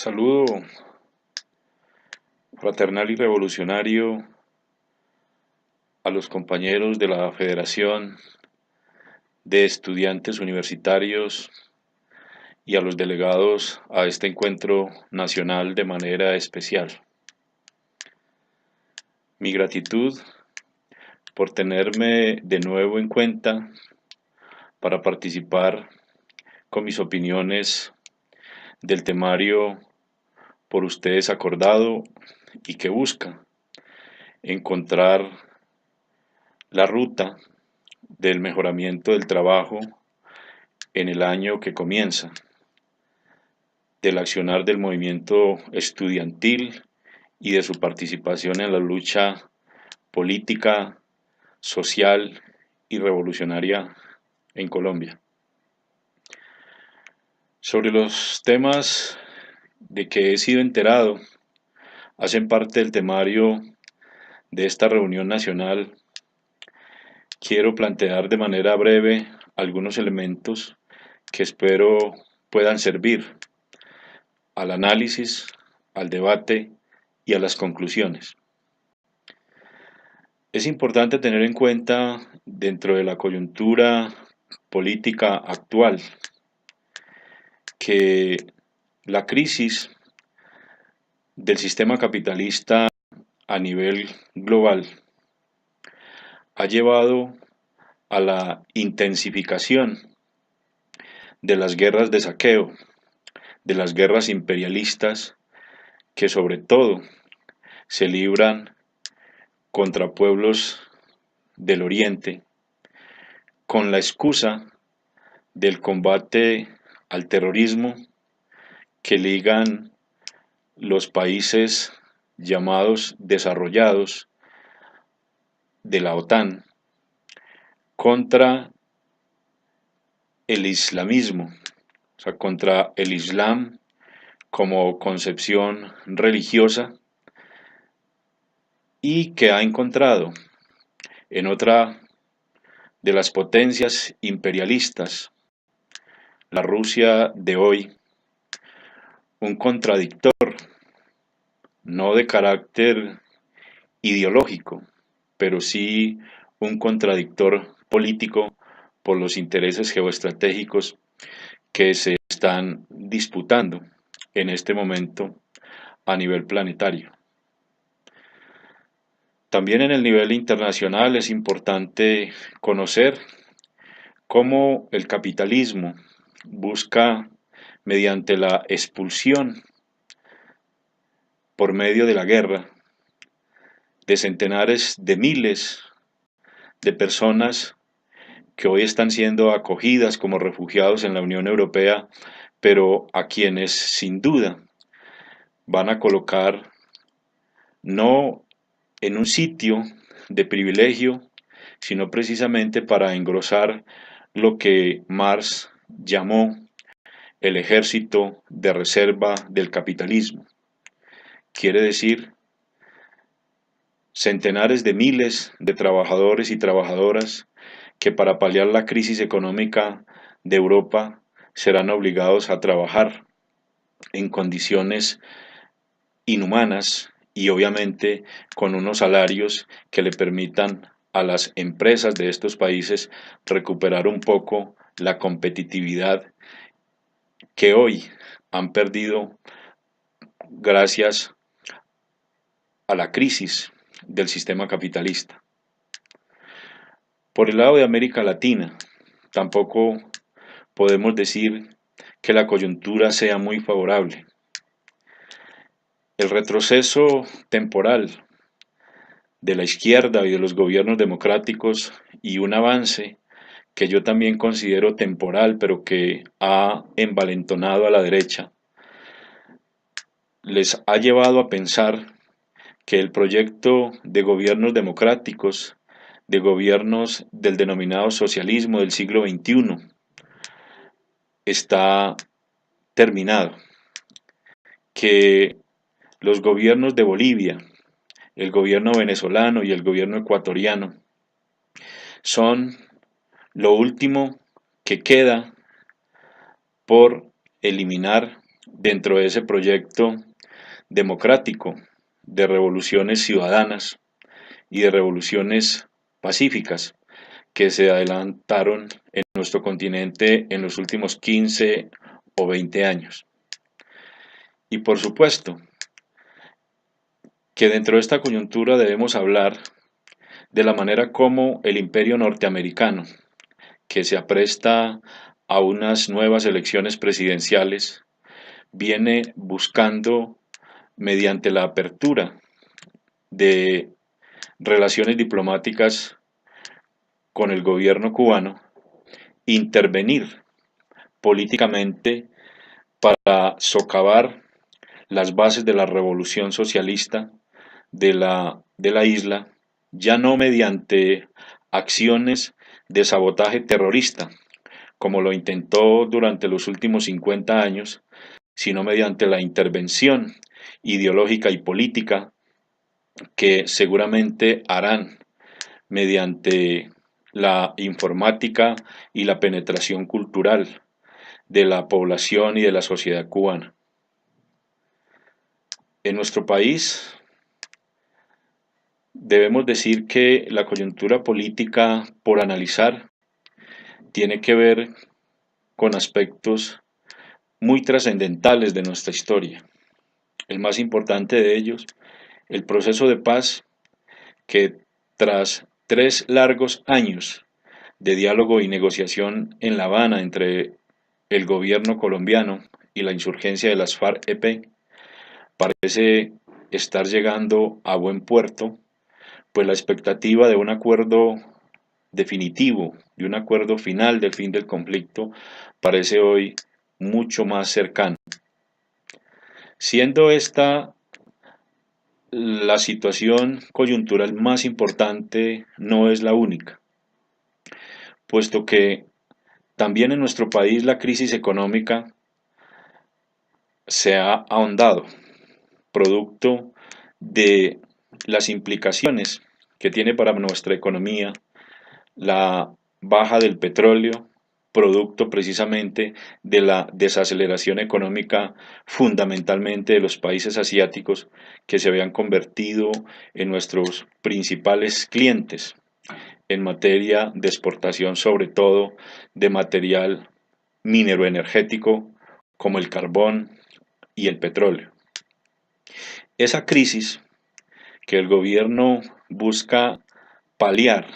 Saludo fraternal y revolucionario a los compañeros de la Federación de Estudiantes Universitarios y a los delegados a este encuentro nacional de manera especial. Mi gratitud por tenerme de nuevo en cuenta para participar con mis opiniones del temario por ustedes acordado y que busca encontrar la ruta del mejoramiento del trabajo en el año que comienza, del accionar del movimiento estudiantil y de su participación en la lucha política, social y revolucionaria en Colombia. Sobre los temas de que he sido enterado, hacen parte del temario de esta reunión nacional. Quiero plantear de manera breve algunos elementos que espero puedan servir al análisis, al debate y a las conclusiones. Es importante tener en cuenta, dentro de la coyuntura política actual, que la crisis del sistema capitalista a nivel global ha llevado a la intensificación de las guerras de saqueo, de las guerras imperialistas que sobre todo se libran contra pueblos del Oriente con la excusa del combate al terrorismo que ligan los países llamados desarrollados de la OTAN contra el islamismo, o sea, contra el Islam como concepción religiosa, y que ha encontrado en otra de las potencias imperialistas, la Rusia de hoy, un contradictor, no de carácter ideológico, pero sí un contradictor político por los intereses geoestratégicos que se están disputando en este momento a nivel planetario. También en el nivel internacional es importante conocer cómo el capitalismo busca, mediante la expulsión por medio de la guerra, de centenares de miles de personas que hoy están siendo acogidas como refugiados en la Unión Europea, pero a quienes sin duda van a colocar no en un sitio de privilegio, sino precisamente para engrosar lo que Marx llamó el ejército de reserva del capitalismo. Quiere decir centenares de miles de trabajadores y trabajadoras que para paliar la crisis económica de Europa serán obligados a trabajar en condiciones inhumanas y obviamente con unos salarios que le permitan a las empresas de estos países recuperar un poco la competitividad que hoy han perdido gracias a la crisis del sistema capitalista. Por el lado de América Latina, tampoco podemos decir que la coyuntura sea muy favorable. El retroceso temporal de la izquierda y de los gobiernos democráticos y un avance que yo también considero temporal, pero que ha envalentonado a la derecha, les ha llevado a pensar que el proyecto de gobiernos democráticos, de gobiernos del denominado socialismo del siglo XXI, está terminado, que los gobiernos de Bolivia, el gobierno venezolano y el gobierno ecuatoriano son lo último que queda por eliminar dentro de ese proyecto democrático de revoluciones ciudadanas y de revoluciones pacíficas que se adelantaron en nuestro continente en los últimos 15 o 20 años. Y por supuesto que dentro de esta coyuntura debemos hablar de la manera como el imperio norteamericano, que se apresta a unas nuevas elecciones presidenciales, viene buscando, mediante la apertura de relaciones diplomáticas con el gobierno cubano, intervenir políticamente para socavar las bases de la revolución socialista de la isla, ya no mediante acciones de sabotaje terrorista, como lo intentó durante los últimos 50 años, sino mediante la intervención ideológica y política que seguramente harán mediante la informática y la penetración cultural de la población y de la sociedad cubana. En nuestro país debemos decir que la coyuntura política por analizar tiene que ver con aspectos muy trascendentales de nuestra historia. El más importante de ellos, el proceso de paz que tras 3 largos años de diálogo y negociación en La Habana entre el gobierno colombiano y la insurgencia de las FARC-EP, parece estar llegando a buen puerto, pues la expectativa de un acuerdo definitivo, de un acuerdo final del fin del conflicto, parece hoy mucho más cercano. Siendo esta la situación coyuntural más importante, no es la única, puesto que también en nuestro país la crisis económica se ha ahondado, producto de las implicaciones que tiene para nuestra economía la baja del petróleo, producto precisamente de la desaceleración económica fundamentalmente de los países asiáticos que se habían convertido en nuestros principales clientes en materia de exportación, sobre todo de material minero-energético como el carbón y el petróleo. Esa crisis que el gobierno busca paliar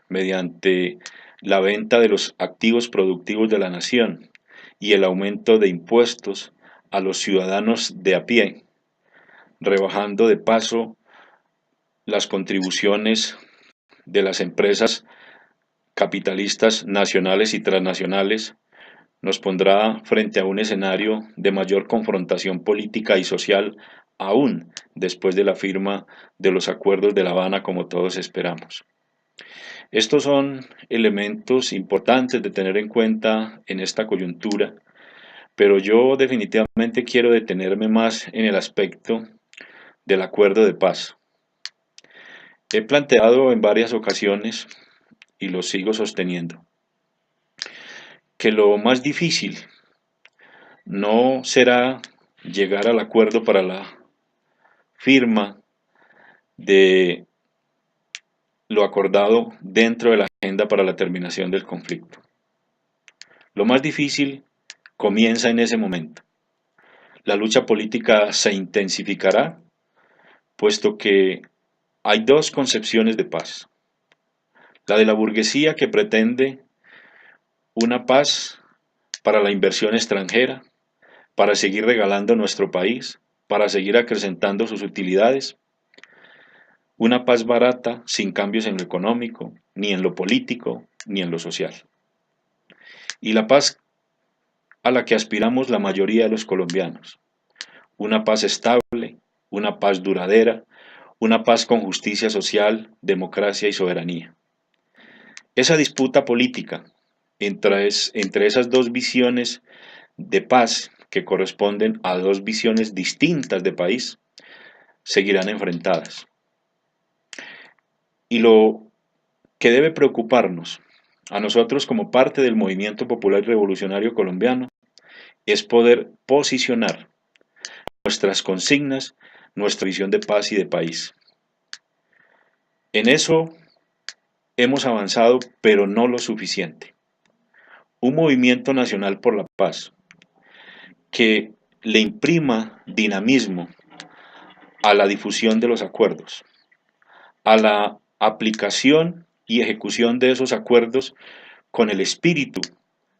mediante la venta de los activos productivos de la nación y el aumento de impuestos a los ciudadanos de a pie, rebajando de paso las contribuciones de las empresas capitalistas nacionales y transnacionales, nos pondrá frente a un escenario de mayor confrontación política y social aún después de la firma de los acuerdos de La Habana como todos esperamos. Estos son elementos importantes de tener en cuenta en esta coyuntura, pero yo definitivamente quiero detenerme más en el aspecto del acuerdo de paz. He planteado en varias ocasiones, y lo sigo sosteniendo, que lo más difícil no será llegar al acuerdo para la firma de lo acordado dentro de la agenda para la terminación del conflicto. Lo más difícil comienza en ese momento. La lucha política se intensificará, puesto que hay dos concepciones de paz. La de la burguesía que pretende una paz para la inversión extranjera, para seguir regalando nuestro país, para seguir acrecentando sus utilidades. Una paz barata, sin cambios en lo económico, ni en lo político, ni en lo social. Y la paz a la que aspiramos la mayoría de los colombianos. Una paz estable, una paz duradera, una paz con justicia social, democracia y soberanía. Esa disputa política entre esas dos visiones de paz que corresponden a dos visiones distintas de país seguirán enfrentadas. Y lo que debe preocuparnos a nosotros como parte del movimiento popular revolucionario colombiano es poder posicionar nuestras consignas, nuestra visión de paz y de país. En eso hemos avanzado, pero no lo suficiente. Un movimiento nacional por la paz que le imprima dinamismo a la difusión de los acuerdos, a la aplicación y ejecución de esos acuerdos con el espíritu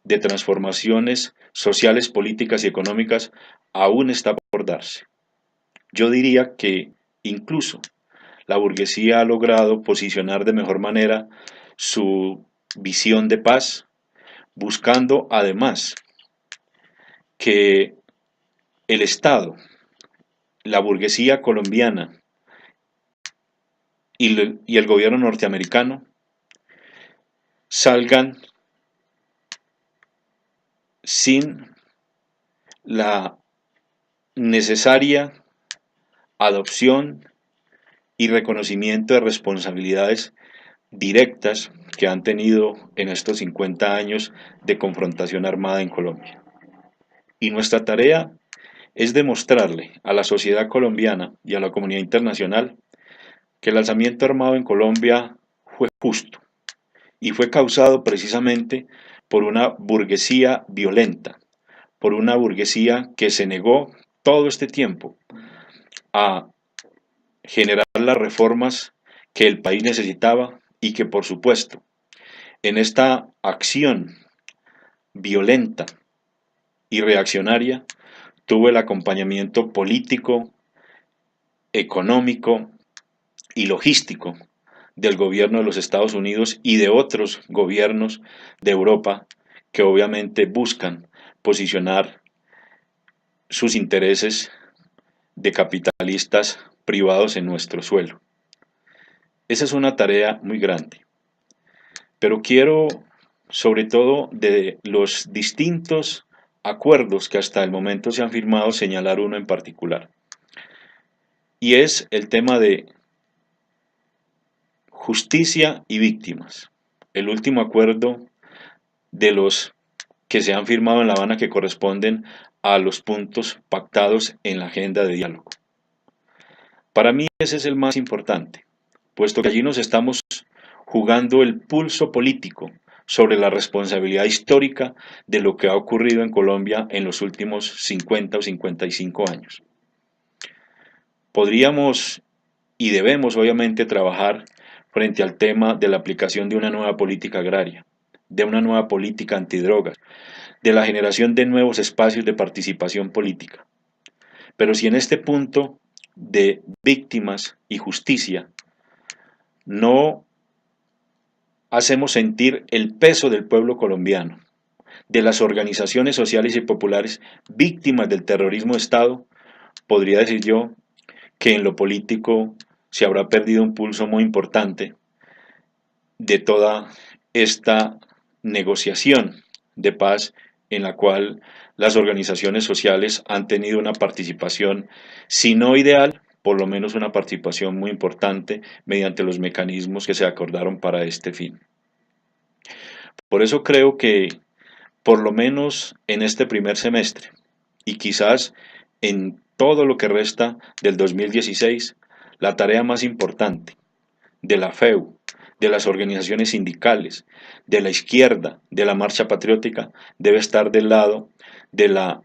de transformaciones sociales, políticas y económicas, aún está por darse. Yo diría que incluso la burguesía ha logrado posicionar de mejor manera su visión de paz, buscando además que el Estado, la burguesía colombiana y el gobierno norteamericano salgan sin la necesaria adopción y reconocimiento de responsabilidades directas que han tenido en estos 50 años de confrontación armada en Colombia. Y nuestra tarea es demostrarle a la sociedad colombiana y a la comunidad internacional que el alzamiento armado en Colombia fue justo y fue causado precisamente por una burguesía violenta, por una burguesía que se negó todo este tiempo a generar las reformas que el país necesitaba y que, por supuesto, en esta acción violenta y reaccionaria tuvo el acompañamiento político, económico y logístico del gobierno de los Estados Unidos y de otros gobiernos de Europa que obviamente buscan posicionar sus intereses de capitalistas privados en nuestro suelo. Esa es una tarea muy grande, pero quiero, sobre todo de los distintos acuerdos que hasta el momento se han firmado, señalar uno en particular, y es el tema de justicia y víctimas. El último acuerdo de los que se han firmado en La Habana que corresponden a los puntos pactados en la agenda de diálogo. Para mí ese es el más importante, puesto que allí nos estamos jugando el pulso político sobre la responsabilidad histórica de lo que ha ocurrido en Colombia en los últimos 50 o 55 años. Podríamos y debemos obviamente trabajar frente al tema de la aplicación de una nueva política agraria, de una nueva política antidrogas, de la generación de nuevos espacios de participación política. Pero si en este punto de víctimas y justicia no hacemos sentir el peso del pueblo colombiano, de las organizaciones sociales y populares víctimas del terrorismo de Estado, podría decir yo que en lo político se habrá perdido un pulso muy importante de toda esta negociación de paz en la cual las organizaciones sociales han tenido una participación, si no ideal, por lo menos una participación muy importante mediante los mecanismos que se acordaron para este fin. Por eso creo que, por lo menos en este primer semestre, y quizás en todo lo que resta del 2016, la tarea más importante de la FEU, de las organizaciones sindicales, de la izquierda, de la marcha patriótica, debe estar del lado de la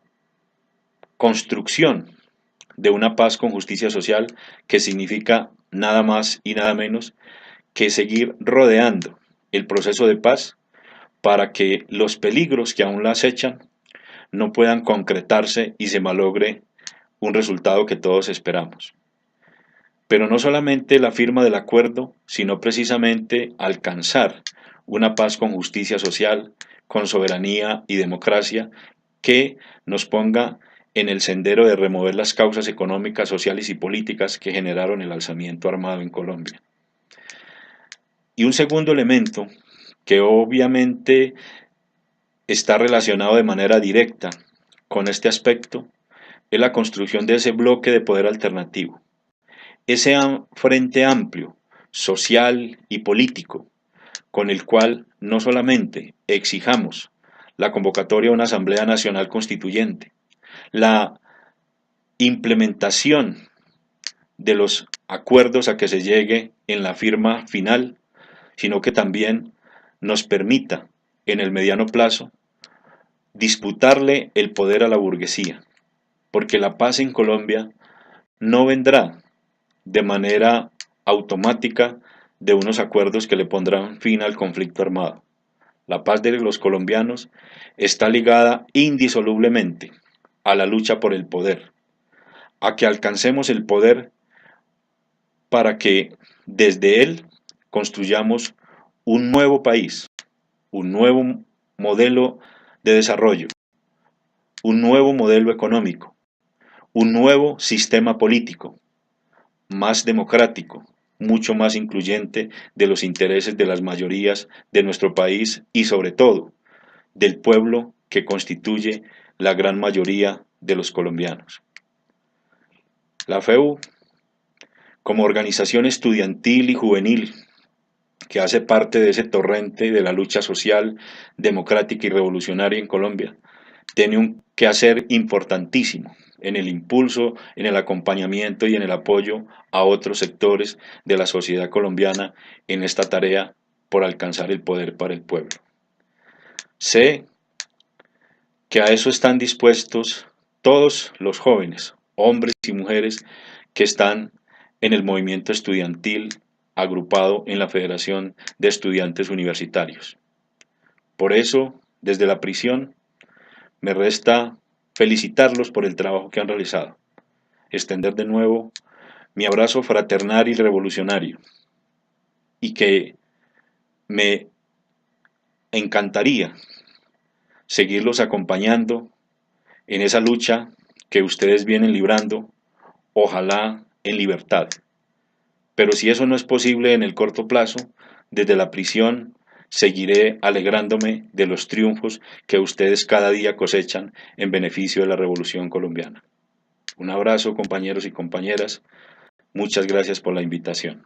construcción de una paz con justicia social, que significa nada más y nada menos que seguir rodeando el proceso de paz para que los peligros que aún la acechan no puedan concretarse y se malogre un resultado que todos esperamos. Pero no solamente la firma del acuerdo, sino precisamente alcanzar una paz con justicia social, con soberanía y democracia que nos ponga en el sendero de remover las causas económicas, sociales y políticas que generaron el alzamiento armado en Colombia. Y un segundo elemento que obviamente está relacionado de manera directa con este aspecto es la construcción de ese bloque de poder alternativo, ese frente amplio, social y político, con el cual no solamente exijamos la convocatoria a una Asamblea Nacional Constituyente, la implementación de los acuerdos a que se llegue en la firma final, sino que también nos permita, en el mediano plazo, disputarle el poder a la burguesía, porque la paz en Colombia no vendrá de manera automática de unos acuerdos que le pondrán fin al conflicto armado. La paz de los colombianos está ligada indisolublemente a la lucha por el poder, a que alcancemos el poder para que desde él construyamos un nuevo país, un nuevo modelo de desarrollo, un nuevo modelo económico, un nuevo sistema político, más democrático, mucho más incluyente de los intereses de las mayorías de nuestro país y sobre todo del pueblo que constituye la gran mayoría de los colombianos. La FEU, como organización estudiantil y juvenil que hace parte de ese torrente de la lucha social, democrática y revolucionaria en Colombia, tiene un quehacer importantísimo en el impulso, en el acompañamiento y en el apoyo a otros sectores de la sociedad colombiana en esta tarea por alcanzar el poder para el pueblo. Sé que a eso están dispuestos todos los jóvenes, hombres y mujeres que están en el movimiento estudiantil agrupado en la Federación de Estudiantes Universitarios. Por eso, desde la prisión, me resta felicitarlos por el trabajo que han realizado, extender de nuevo mi abrazo fraternal y revolucionario, y que me encantaría seguirlos acompañando en esa lucha que ustedes vienen librando, ojalá en libertad. Pero si eso no es posible en el corto plazo, desde la prisión seguiré alegrándome de los triunfos que ustedes cada día cosechan en beneficio de la Revolución Colombiana. Un abrazo, compañeros y compañeras. Muchas gracias por la invitación.